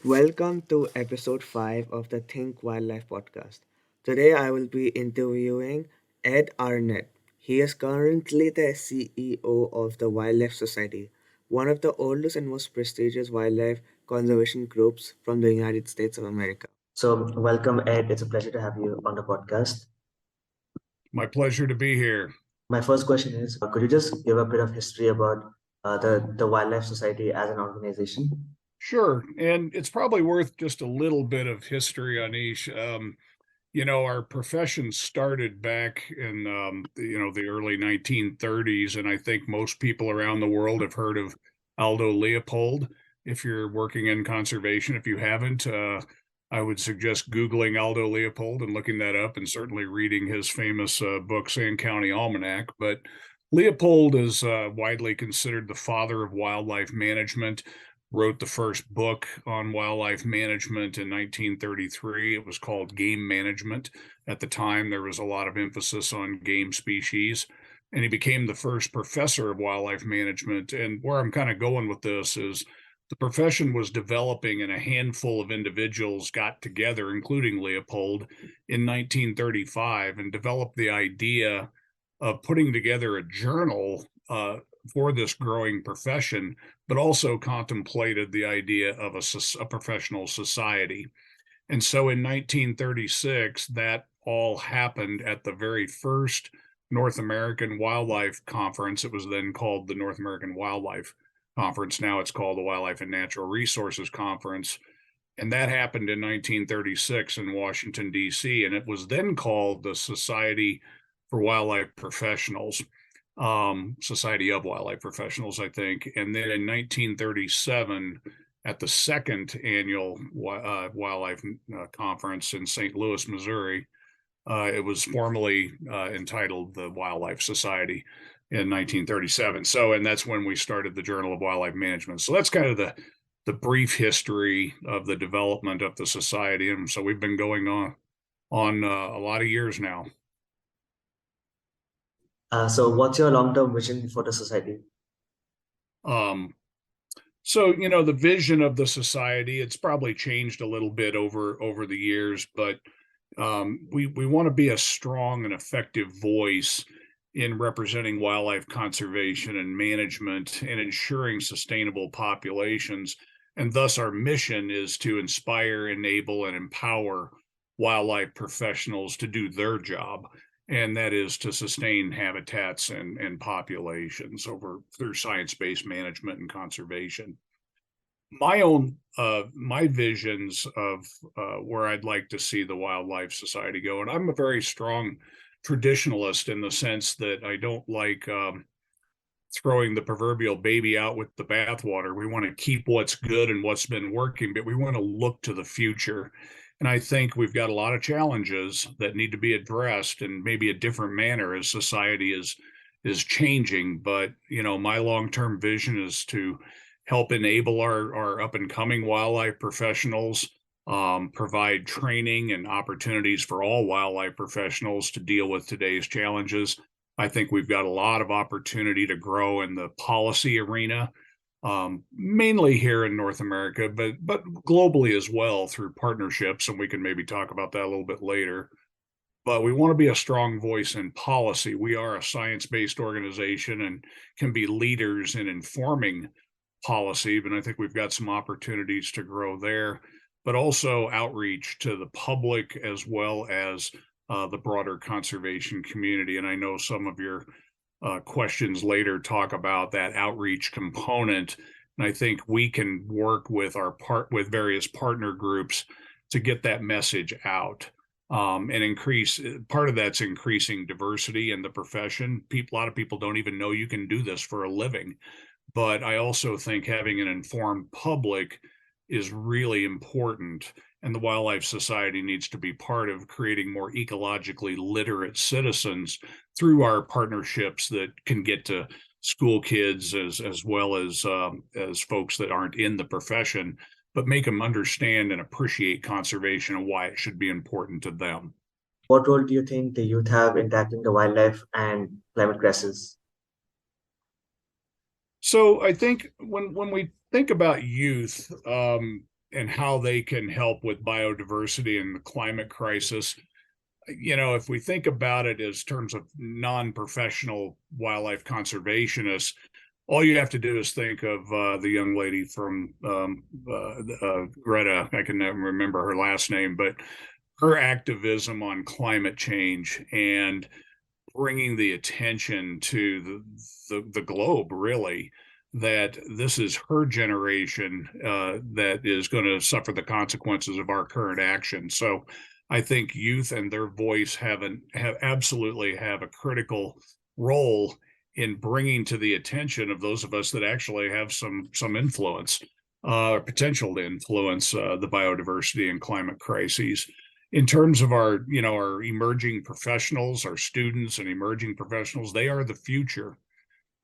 Welcome to episode 5 of the Think Wildlife podcast. Today I will be interviewing Ed Arnett. He is currently the CEO of the Wildlife Society, one of the oldest and most prestigious wildlife conservation groups from the United States of America. So, welcome, Ed. It's a pleasure to have you on the podcast. My pleasure to be here. My first question is could you just give a bit of history about the Wildlife Society as an organization? Sure. And it's probably worth just a little bit of history, Anish. Our profession started back in, the early 1930s. And I think most people around the world have heard of Aldo Leopold. If you're working in conservation, if you haven't, I would suggest Googling Aldo Leopold and looking that up, and certainly reading his famous book, Sand County Almanac. But Leopold is widely considered the father of wildlife management. Wrote the first book on wildlife management in 1933. It was called Game Management. At the time, there was a lot of emphasis on game species, and he became the first professor of wildlife management. And where I'm kind of going with this is the profession was developing, and a handful of individuals got together, including Leopold, in 1935 and developed the idea of putting together a journal for this growing profession, but also contemplated the idea of a professional society. And so in 1936, that all happened at the very first North American Wildlife Conference. It was then called the North American Wildlife Conference. Now it's called the Wildlife and Natural Resources Conference. And that happened in 1936 in Washington, D.C. And it was then called the Society for Wildlife Professionals, Society of Wildlife Professionals, I think. And then in 1937, at the second annual wildlife conference in St. Louis, Missouri, it was formally entitled the Wildlife Society in 1937. So, and that's when we started the Journal of Wildlife Management. So that's kind of the brief history of the development of the society. And so we've been going on a lot of years now. So, what's your long-term vision for the society? Um, so the vision of the society, it's probably changed a little bit over the years, but we want to be a strong and effective voice in representing wildlife conservation and management and ensuring sustainable populations. And thus, our mission is to inspire, enable, and empower wildlife professionals to do their job. And that is to sustain habitats and populations over through science-based management and conservation. My visions of where I'd like to see the Wildlife Society go, and I'm a very strong traditionalist in the sense that I don't like throwing the proverbial baby out with the bathwater. We want to keep what's good and what's been working, but we want to look to the future. And I think we've got a lot of challenges that need to be addressed in maybe a different manner as society is changing. But my long-term vision is to help enable our up and coming wildlife professionals, provide training and opportunities for all wildlife professionals to deal with today's challenges. I think we've got a lot of opportunity to grow in the policy arena, mainly here in North America, but globally as well through partnerships, and we can maybe talk about that a little bit later. But we want to be a strong voice in policy. We are a science-based organization and can be leaders in informing policy, but I think we've got some opportunities to grow there, but also outreach to the public as well as the broader conservation community. And I know some of your questions later talk about that outreach component. And I think we can work with with various partner groups to get that message out. And increase part of that's increasing diversity in the profession. A lot of people don't even know you can do this for a living. But I also think having an informed public is really important. And the Wildlife Society needs to be part of creating more ecologically literate citizens through our partnerships that can get to school kids as well as folks that aren't in the profession, but make them understand and appreciate conservation and why it should be important to them. What role do you think the youth have in tackling the wildlife and climate crisis? So I think when we think about youth, and how they can help with biodiversity and the climate crisis. If we think about it as terms of non-professional wildlife conservationists, all you have to do is think of the young lady from Greta. I can never remember her last name, but her activism on climate change and bringing the attention to the globe, really, that this is her generation that is going to suffer the consequences of our current action. So I think youth and their voice have absolutely have a critical role in bringing to the attention of those of us that actually have some influence or potential to influence the biodiversity and climate crises. In terms of our emerging professionals, our students and emerging professionals, they are the future.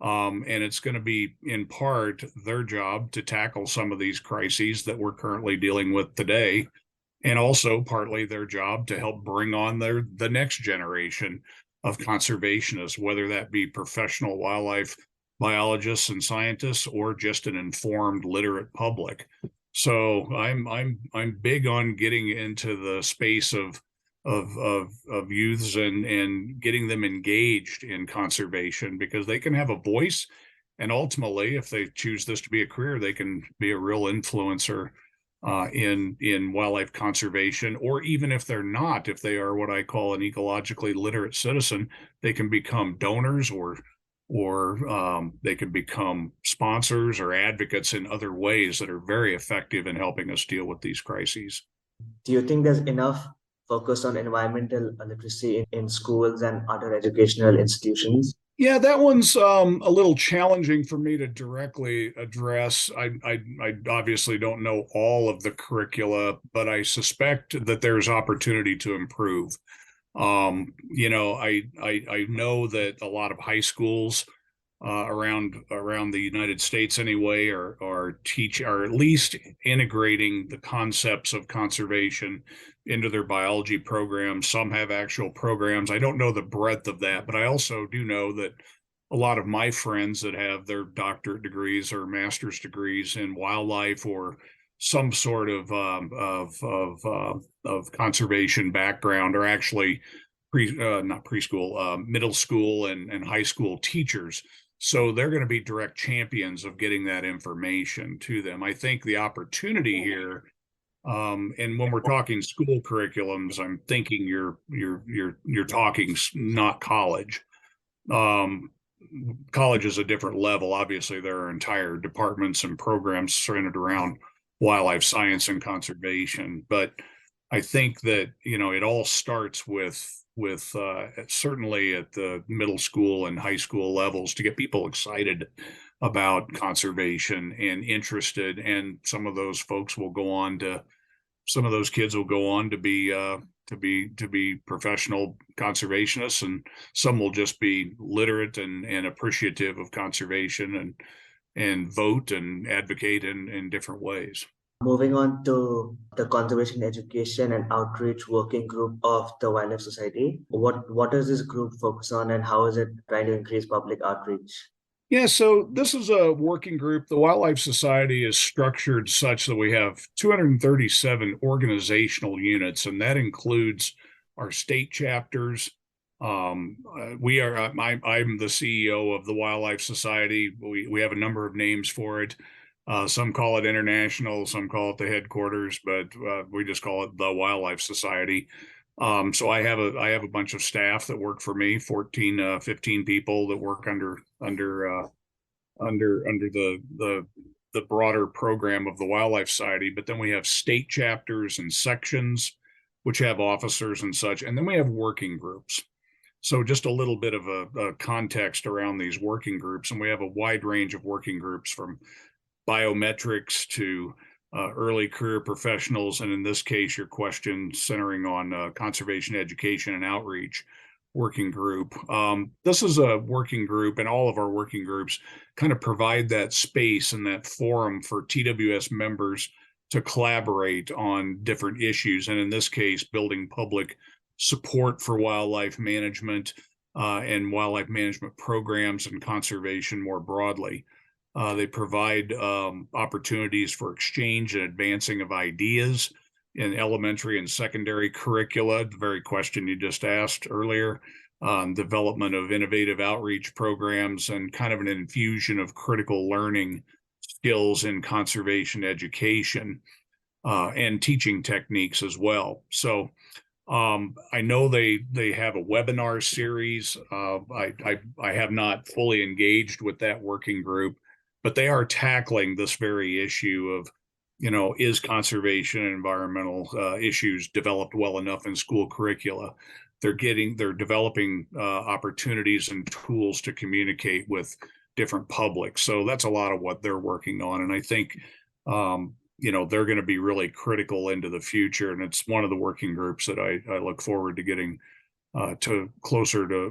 And it's going to be in part their job to tackle some of these crises that we're currently dealing with today, and also partly their job to help bring on the next generation of conservationists, whether that be professional wildlife biologists and scientists or just an informed, literate public. So I'm big on getting into the space of youths and getting them engaged in conservation, because they can have a voice, and ultimately, if they choose this to be a career, they can be a real influencer in wildlife conservation. Or even if they're not, if they are what I call an ecologically literate citizen, they can become donors, or they can become sponsors or advocates in other ways that are very effective in helping us deal with these crises. Do you think there's enough focus on environmental literacy in schools and other educational institutions? Yeah, that one's a little challenging for me to directly address. I obviously don't know all of the curricula, but I suspect that there's opportunity to improve. I know that a lot of high schools around the United States anyway are at least integrating the concepts of conservation into their biology programs. Some have actual programs. I don't know the breadth of that, but I also do know that a lot of my friends that have their doctorate degrees or master's degrees in wildlife or some sort of conservation background are actually not preschool, middle school and high school teachers. So they're going to be direct champions of getting that information to them. I think the opportunity here, and when we're talking school curriculums, I'm thinking you're talking not college. College is a different level. Obviously, there are entire departments and programs centered around wildlife science and conservation. But I think that it all starts with certainly at the middle school and high school levels to get people excited about conservation and interested. And some of those kids will go on to be professional conservationists, and some will just be literate and appreciative of conservation and vote and advocate in different ways. Moving on to the Conservation Education and Outreach Working Group of the Wildlife Society, what does this group focus on, and how is it trying to increase public outreach? Yeah, so this is a working group. The Wildlife Society is structured such that we have 237 organizational units, and that includes our state chapters. I'm the CEO of the Wildlife Society. We have a number of names for it. Some call it international, some call it the headquarters, but we just call it the Wildlife Society. So I have a bunch of staff that work for me, 14, 15 people that work under the broader program of the Wildlife Society. But then we have state chapters and sections, which have officers and such, and then we have working groups. So just a little bit of a context around these working groups, and we have a wide range of working groups from biometrics to early career professionals, and in this case, your question centering on conservation education and outreach working group. This is a working group, and all of our working groups kind of provide that space and that forum for TWS members to collaborate on different issues, and in this case, building public support for wildlife management and wildlife management programs and conservation more broadly. They provide opportunities for exchange and advancing of ideas in elementary and secondary curricula, the very question you just asked earlier, development of innovative outreach programs, and kind of an infusion of critical learning skills in conservation education and teaching techniques as well. So I know they have a webinar series. I have not fully engaged with that working group, but they are tackling this very issue of, is conservation and environmental issues developed well enough in school curricula? They're developing opportunities and tools to communicate with different publics. So that's a lot of what they're working on, and I think they're going to be really critical into the future. And it's one of the working groups that I look forward to getting to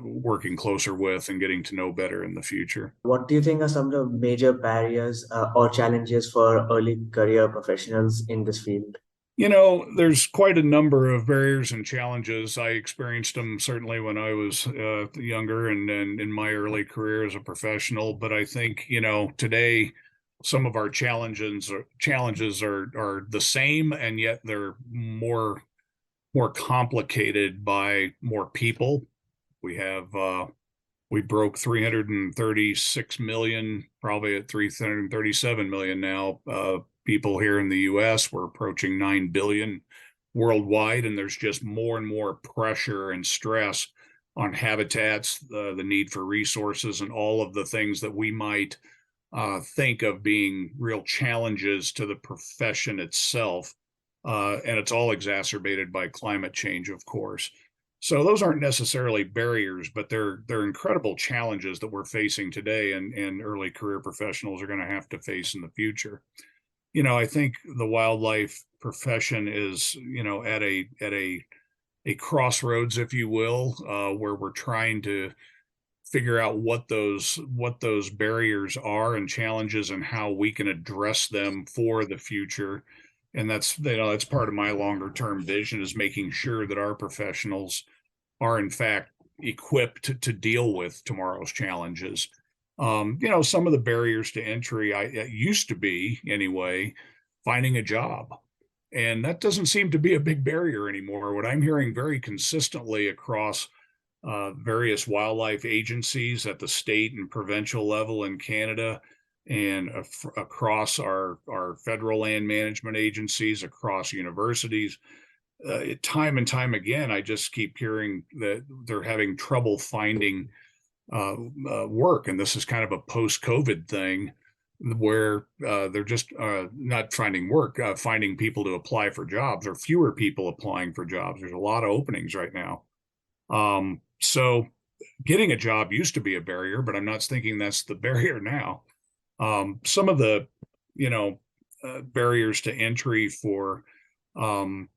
working closer with and getting to know better in the future. What do you think are some of the major barriers or challenges for early career professionals in this field? There's quite a number of barriers and challenges. I experienced them certainly when I was younger and in my early career as a professional. But I think, today some of our challenges are the same, and yet they're more complicated by more people. We broke 336 million, probably at 337 million now, people here in the US. We're approaching 9 billion worldwide, and there's just more and more pressure and stress on habitats, the need for resources, and all of the things that we might think of being real challenges to the profession itself. And it's all exacerbated by climate change, of course. So those aren't necessarily barriers, but they're incredible challenges that we're facing today, and early career professionals are going to have to face in the future. I think the wildlife profession is, at a crossroads, if you will, where we're trying to figure out what those barriers are and challenges, and how we can address them for the future. And that's part of my longer term vision, is making sure that our professionals are in fact equipped to deal with tomorrow's challenges. Some of the barriers to entry, it used to be anyway, finding a job. And that doesn't seem to be a big barrier anymore. What I'm hearing very consistently across various wildlife agencies at the state and provincial level in Canada, and across our federal land management agencies, across universities, time and time again, I just keep hearing that they're having trouble finding work. And this is kind of a post-COVID thing, where they're just not finding work, finding people to apply for jobs, or fewer people applying for jobs. There's a lot of openings right now. So getting a job used to be a barrier, but I'm not thinking that's the barrier now. Some of the, barriers to entry for, that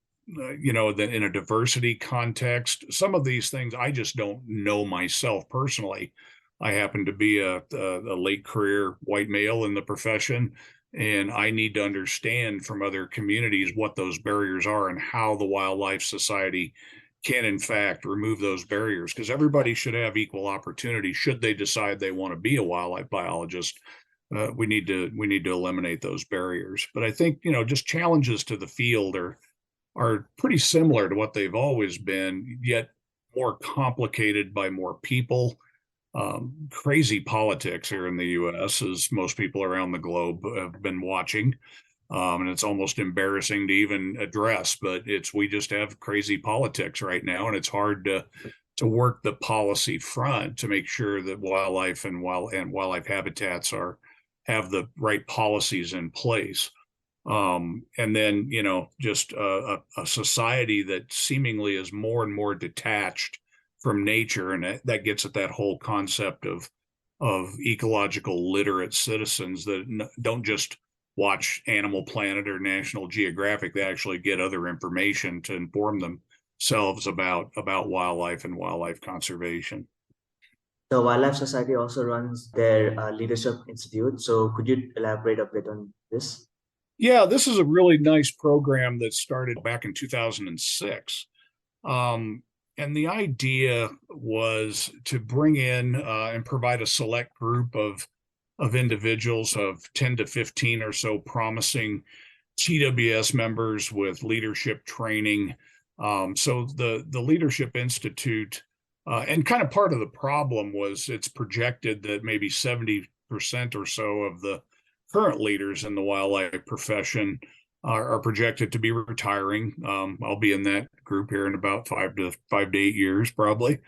in a diversity context, some of these things I just don't know myself personally. I happen to be a late career white male in the profession, and I need to understand from other communities what those barriers are and how the Wildlife Society can in fact remove those barriers, because everybody should have equal opportunity should they decide they want to be a wildlife biologist. We need to eliminate those barriers. But I think, just challenges to the field are pretty similar to what they've always been, yet more complicated by more people. Crazy politics here in the US, as most people around the globe have been watching. And it's almost embarrassing to even address, but we just have crazy politics right now, and it's hard to work the policy front to make sure that wildlife and wildlife habitats have the right policies in place. And then, just a society that seemingly is more and more detached from nature, and that gets at that whole concept of ecological literate citizens that don't just watch Animal Planet or National Geographic. They actually get other information to inform themselves about wildlife and wildlife conservation. The Wildlife Society also runs their Leadership Institute. So could you elaborate a bit on this? Yeah, this is a really nice program that started back in 2006. And the idea was to bring in and provide a select group of of individuals, of 10 to 15 or so promising TWS members with leadership training. So the Leadership Institute, and kind of part of the problem was it's projected that maybe 70% or so of the current leaders in the wildlife profession are projected to be retiring. I'll be in that group here in about 5 to 8 years, probably.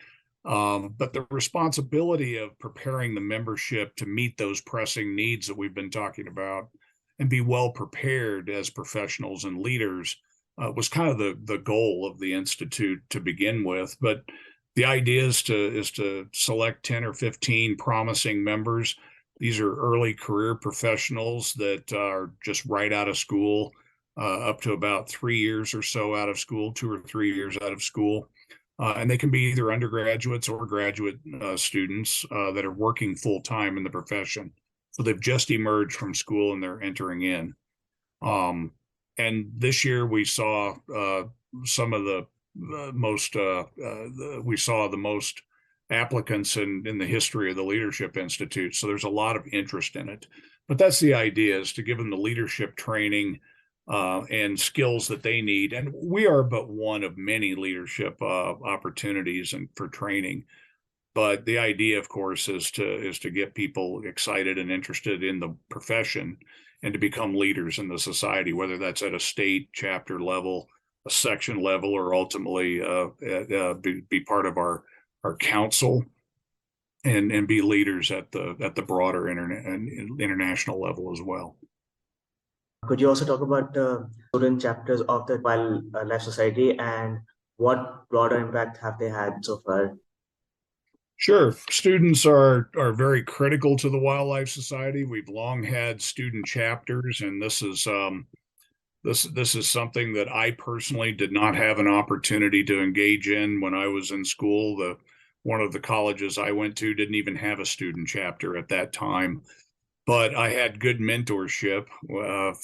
But the responsibility of preparing the membership to meet those pressing needs that we've been talking about and be well prepared as professionals and leaders was kind of the goal of the Institute to begin with. But the idea is to select 10 or 15 promising members. These are early career professionals that are just right out of school, up to about 3 years or so out of school, 2 or 3 years out of school. And they can be either undergraduates or graduate students that are working full time in the profession. So they've just emerged from school and they're entering in. And this year we saw some of the most applicants in the history of the Leadership Institute. So there's a lot of interest in it. But that's the idea, is to give them the leadership training and skills that they need. And we are but one of many leadership opportunities and for training. But the idea, of course, is to get people excited and interested in the profession and to become leaders in the society, whether that's at a state chapter level, a section level, or ultimately be part of our council and be leaders at the broader international level as well. Could you also talk about the student chapters of the Wildlife Society and what broader impact have they had so far? Sure. Students are very critical to the Wildlife Society. We've long had student chapters, and this is something that I personally did not have an opportunity to engage in when I was in school. One of the colleges I went to didn't even have a student chapter at that time. But I had good mentorship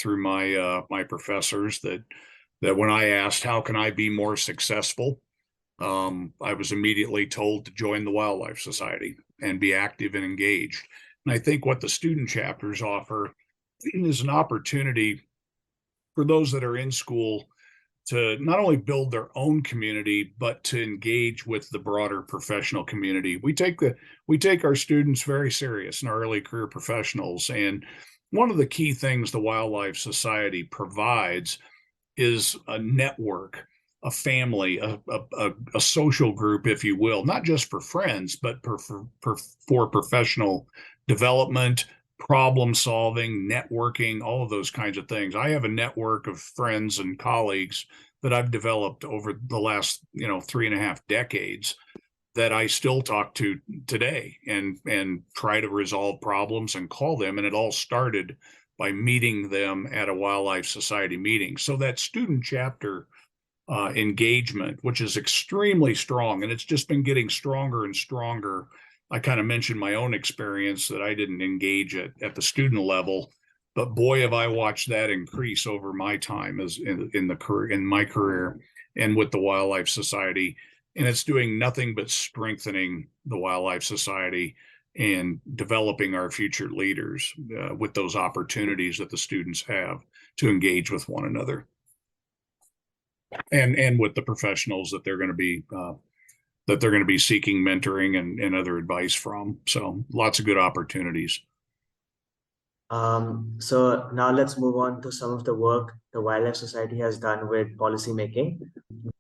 through my professors that when I asked, how can I be more successful? I was immediately told to join the Wildlife Society and be active and engaged. And I think what the student chapters offer is an opportunity for those that are in school to not only build their own community, but to engage with the broader professional community. We take our students very serious and our early career professionals. And one of the key things the Wildlife Society provides is a network, a family, a social group, if you will, not just for friends, but for professional development, problem solving, networking, all of those kinds of things. I have a network of friends and colleagues that I've developed over the last 3.5 decades that I still talk to today and try to resolve problems and call them. And it all started by meeting them at a Wildlife Society meeting. So that student chapter engagement, which is extremely strong, and it's just been getting stronger and stronger. I kind of mentioned my own experience that I didn't engage at the student level, but boy, have I watched that increase over my time as in my career and with the Wildlife Society. And it's doing nothing but strengthening the Wildlife Society and developing our future leaders with those opportunities that the students have to engage with one another and with the professionals that they're going to be seeking mentoring and other advice from. So lots of good opportunities. So now let's move on to some of the work the Wildlife Society has done with policy making.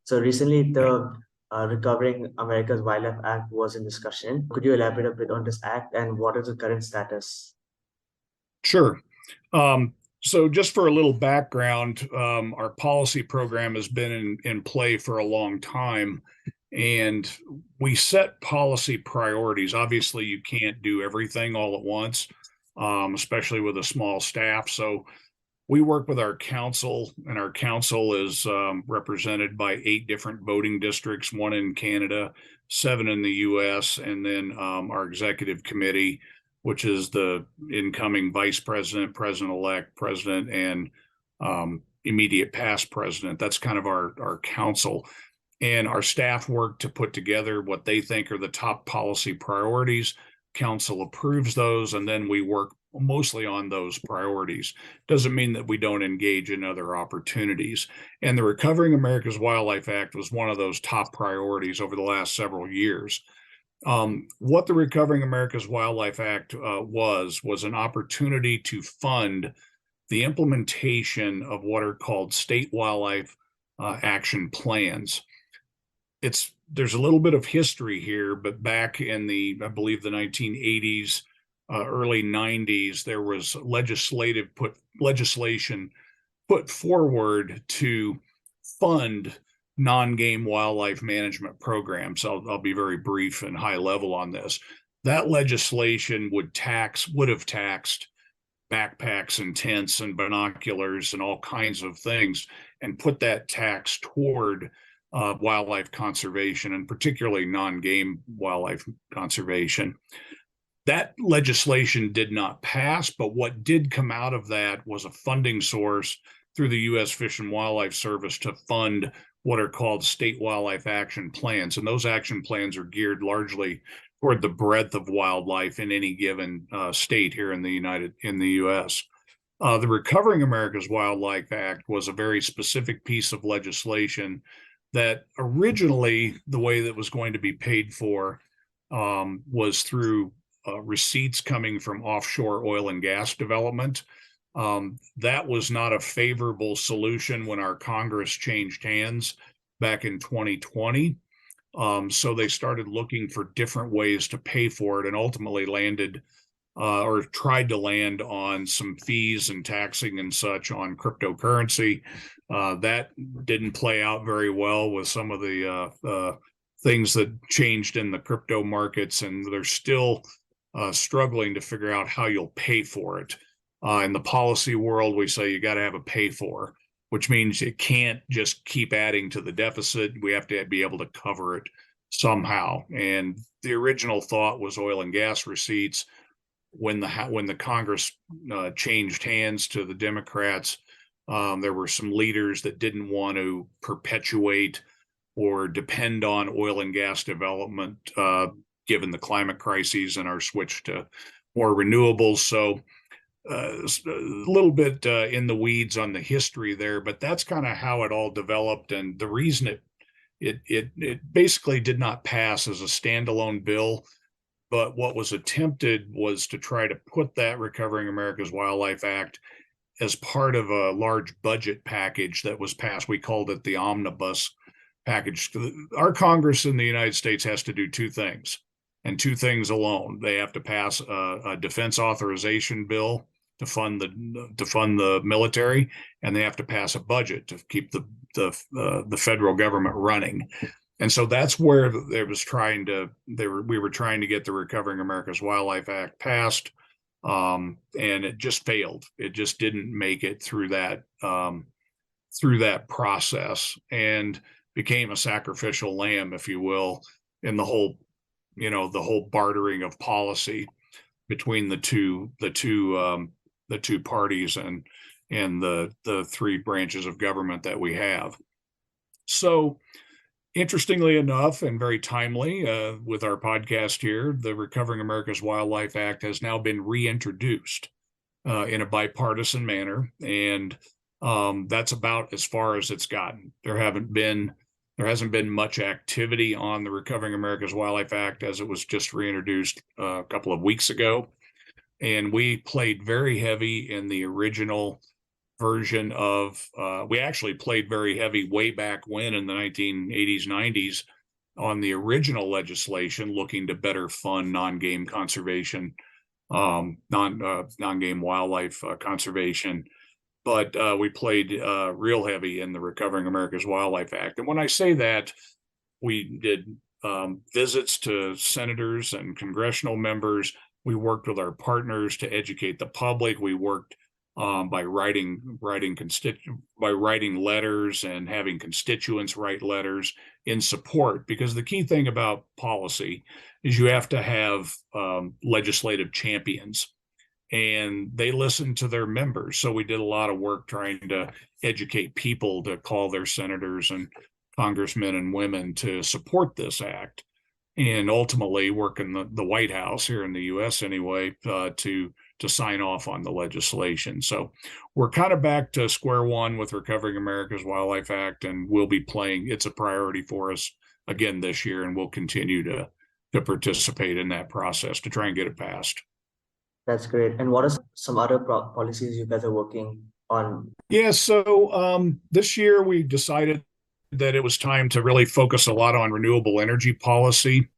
So recently, the Recovering America's Wildlife Act was in discussion. Could you elaborate a bit on this act and what is the current status? Sure. So just for a little background, our policy program has been in play for a long time, and we set policy priorities. Obviously, you can't do everything all at once, especially with a small staff. So we work with our council, and our council is represented by 8 different voting districts, 1 in Canada, 7 in the US, and then our executive committee, which is the incoming vice president, president-elect, president, and immediate past president. That's kind of our council. And our staff work to put together what they think are the top policy priorities. Council approves those, and then we work mostly on those priorities. Doesn't mean that we don't engage in other opportunities. And the Recovering America's Wildlife Act was one of those top priorities over the last several years. What the Recovering America's Wildlife Act was an opportunity to fund the implementation of what are called state wildlife action plans. There's a little bit of history here, but back in I believe the 1980s, early 90s, there was legislation put forward to fund non-game wildlife management programs. I'll be very brief and high level on this. That legislation would have taxed backpacks and tents and binoculars and all kinds of things, and put that tax toward wildlife conservation, and particularly non-game wildlife conservation. That legislation did not pass, but what did come out of that was a funding source through the U.S. Fish and Wildlife Service to fund what are called state wildlife action plans. And those action plans are geared largely toward the breadth of wildlife in any given state here in the U.S. The Recovering America's Wildlife Act was a very specific piece of legislation that originally the way that was going to be paid for was through receipts coming from offshore oil and gas development. That was not a favorable solution when our Congress changed hands back in 2020. So they started looking for different ways to pay for it, and ultimately landed or tried to land on some fees and taxing and such on cryptocurrency. That didn't play out very well with some of the things that changed in the crypto markets, and they're still struggling to figure out how you'll pay for it. In the policy world, we say you got to have a pay for, which means it can't just keep adding to the deficit. We have to be able to cover it somehow. And the original thought was oil and gas receipts. When the Congress changed hands to the Democrats, there were some leaders that didn't want to perpetuate or depend on oil and gas development, given the climate crises and our switch to more renewables. So a little bit in the weeds on the history there, but that's kind of how it all developed. And the reason it basically did not pass as a standalone bill, but what was attempted was to try to put that Recovering America's Wildlife Act as part of a large budget package that was passed. We called it the omnibus package. Our Congress in the United States has to do two things, and two things alone. They have to pass a defense authorization bill to fund the military, and they have to pass a budget to keep the federal government running. And so that's where we were trying to get the Recovering America's Wildlife Act passed, and it just failed. It just didn't make it through that process, and became a sacrificial lamb, if you will, in the whole bartering of policy between the two parties and the three branches of government that we have. So, interestingly enough, and very timely with our podcast here, the Recovering America's Wildlife Act has now been reintroduced in a bipartisan manner, and that's about as far as it's gotten. There hasn't been much activity on the Recovering America's Wildlife Act, as it was just reintroduced a couple of weeks ago. And we played very heavy in the original version we actually played very heavy way back when in the 1980s, 90s on the original legislation looking to better fund non-game conservation, non-game wildlife conservation. But we played real heavy in the Recovering America's Wildlife Act. And when I say that, we did visits to senators and congressional members. We worked with our partners to educate the public. We worked by writing letters and having constituents write letters in support, because the key thing about policy is you have to have legislative champions, and they listen to their members. So we did a lot of work trying to educate people to call their senators and congressmen and women to support this act, and ultimately work in the White House here in the U.S. anyway, to to sign off on the legislation. So we're kind of back to square one with Recovering America's Wildlife Act, and we'll be playing. It's a priority for us again this year, and we'll continue to participate in that process to try and get it passed. That's great. And what are some other policies you guys are working on? Yeah, so this year we decided that it was time to really focus a lot on renewable energy policy.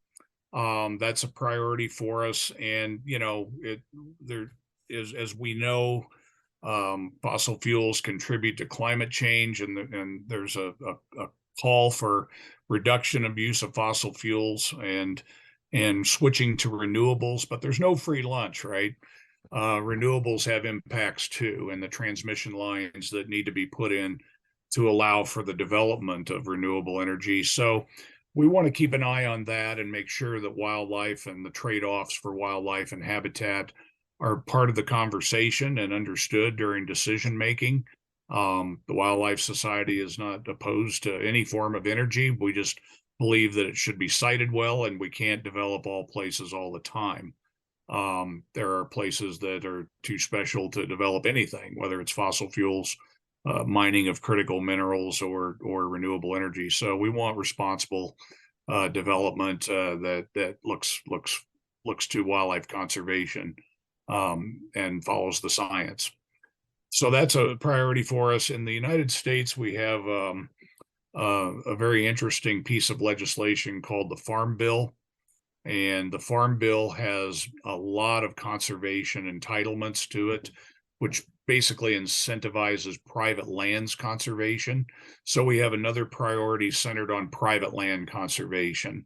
That's a priority for us, and there is, as we know, fossil fuels contribute to climate change, and there's a call for reduction of use of fossil fuels and switching to renewables. But there's no free lunch, right? Renewables have impacts too, and the transmission lines that need to be put in to allow for the development of renewable energy. So we want to keep an eye on that and make sure that wildlife and the trade-offs for wildlife and habitat are part of the conversation and understood during decision making. The Wildlife Society is not opposed to any form of energy. We just believe that it should be sited well, and we can't develop all places all the time. There are places that are too special to develop anything, whether it's fossil fuels, mining of critical minerals, or renewable energy. So we want responsible development that looks to wildlife conservation and follows the science. So that's a priority for us. In the United States, we have a very interesting piece of legislation called the Farm Bill. And the Farm Bill has a lot of conservation entitlements to it, which basically incentivizes private lands conservation. So we have another priority centered on private land conservation.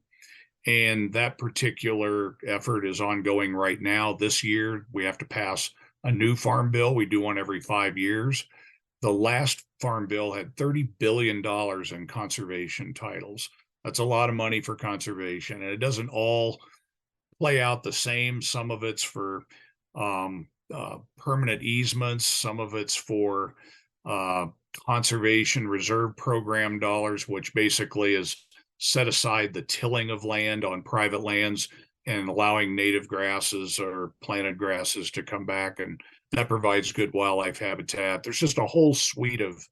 And that particular effort is ongoing right now. This year, we have to pass a new Farm Bill. We do one every 5 years. The last Farm Bill had $30 billion in conservation titles. That's a lot of money for conservation, and it doesn't all play out the same. Some of it's for permanent easements. Some of it's for conservation reserve program dollars, which basically is set aside the tilling of land on private lands and allowing native grasses or planted grasses to come back, and that provides good wildlife habitat. There's just a whole suite of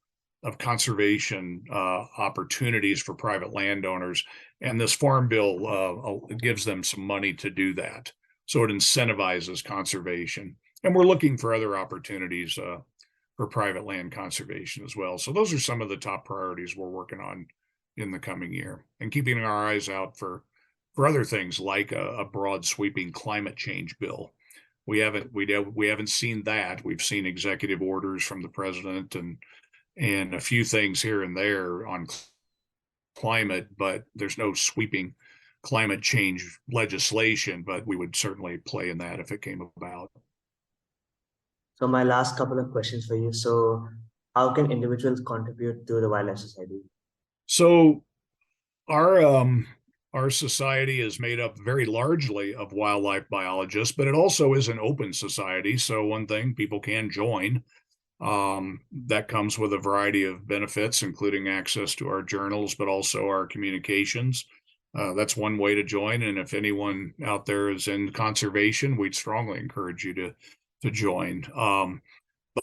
conservation opportunities for private landowners, and this Farm Bill gives them some money to do that. So it incentivizes conservation, and we're looking for other opportunities for private land conservation as well. So those are some of the top priorities we're working on in the coming year, and keeping our eyes out for other things like a broad sweeping climate change bill. We haven't seen that. We've seen executive orders from the president and a few things here and there on climate, but there's no sweeping climate change legislation, but we would certainly play in that if it came about. So my last couple of questions for you. So how can individuals contribute to the Wildlife Society? So our society is made up very largely of wildlife biologists, but it also is an open society. So one thing, people can join. That comes with a variety of benefits, including access to our journals, but also our communications. That's one way to join. And if anyone out there is in conservation, we'd strongly encourage you to join.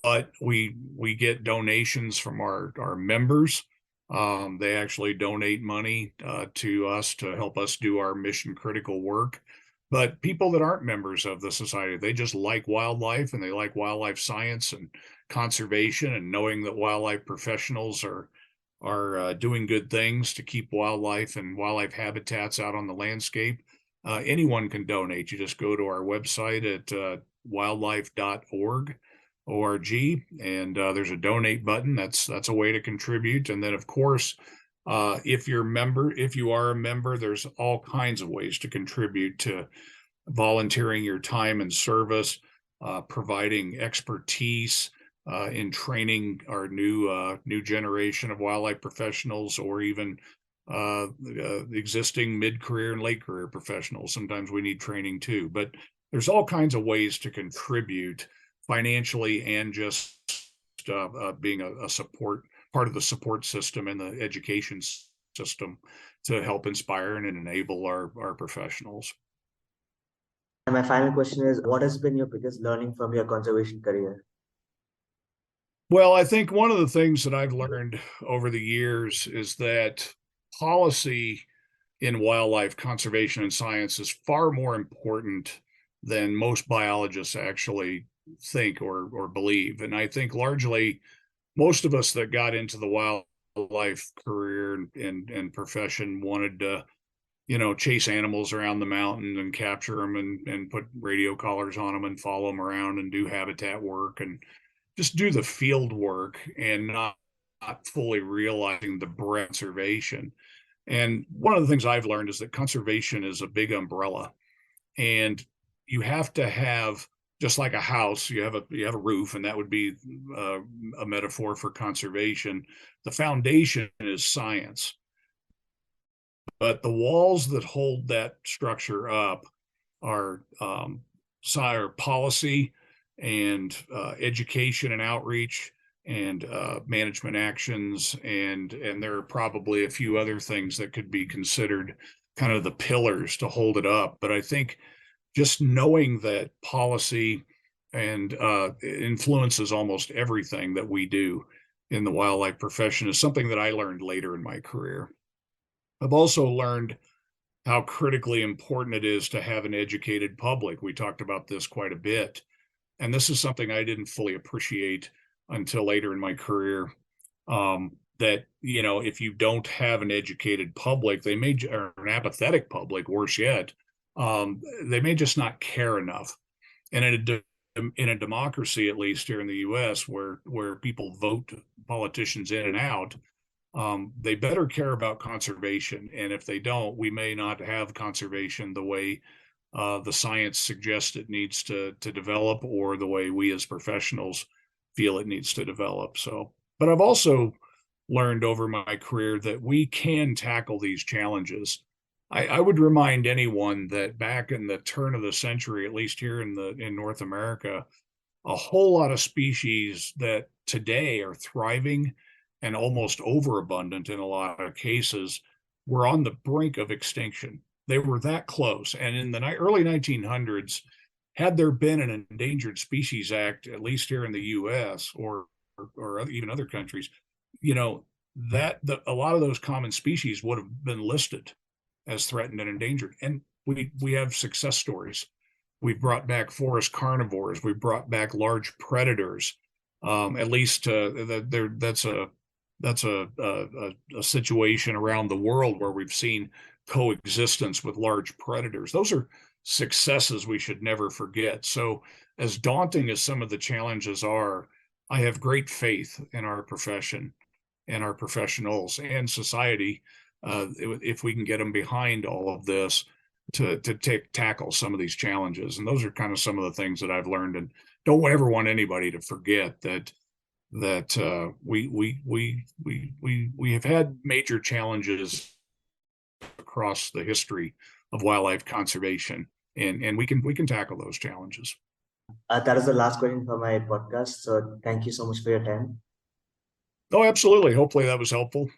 But we get donations from our members. They actually donate money to us to help us do our mission critical work. But people that aren't members of the society, they just like wildlife, and they like wildlife science and conservation, and knowing that wildlife professionals are doing good things to keep wildlife and wildlife habitats out on the landscape. Anyone can donate. You just go to our website at wildlife.org, and there's a donate button. That's a way to contribute. And then, of course, if you are a member, there's all kinds of ways to contribute to volunteering your time and service, providing expertise in training our new generation of wildlife professionals, or even existing mid-career and late career professionals. Sometimes we need training too, but there's all kinds of ways to contribute financially and just being a support part of the support system and the education system to help inspire and enable our professionals. And my final question is, what has been your biggest learning from your conservation career? Well, I think one of the things that I've learned over the years is that policy in wildlife conservation and science is far more important than most biologists actually think or believe. And I think largely most of us that got into the wildlife career and profession wanted to, chase animals around the mountain and capture them and put radio collars on them and follow them around and do habitat work and just do the field work and not fully realizing the breadth of conservation. And one of the things I've learned is that conservation is a big umbrella, and you have to have, just like a house, you have a roof, and that would be a metaphor for conservation. The foundation is science, but the walls that hold that structure up are policy and education and outreach and management actions, and there are probably a few other things that could be considered kind of the pillars to hold it up. But I think just knowing that policy and influences almost everything that we do in the wildlife profession is something that I learned later in my career. I've also learned how critically important it is to have an educated public. We talked about this quite a bit. And this is something I didn't fully appreciate until later in my career. That, if you don't have an educated public, or an apathetic public, worse yet, they may just not care enough. And in a democracy, at least here in the US, where people vote politicians in and out, they better care about conservation. And if they don't, we may not have conservation the way the science suggests it needs to develop, or the way we as professionals feel it needs to develop. So, but I've also learned over my career that we can tackle these challenges. I would remind anyone that back in the turn of the century, at least here in North America, a whole lot of species that today are thriving and almost overabundant in a lot of cases were on the brink of extinction. They were that close. And in the early 1900s, had there been an Endangered Species Act, at least here in the US or even other countries, a lot of those common species would have been listed as threatened and endangered. And we have success stories. We've brought back forest carnivores. We've brought back large predators. At least that's a situation around the world where we've seen coexistence with large predators. Those are successes we should never forget. So, as daunting as some of the challenges are, I have great faith in our profession and our professionals and society, if we can get them behind all of this to tackle some of these challenges. And those are kind of some of the things that I've learned, and don't ever want anybody to forget that we have had major challenges across the history of wildlife conservation, and we can tackle those challenges. That is the last question for my podcast. So thank you so much for your time. Oh, absolutely. Hopefully that was helpful.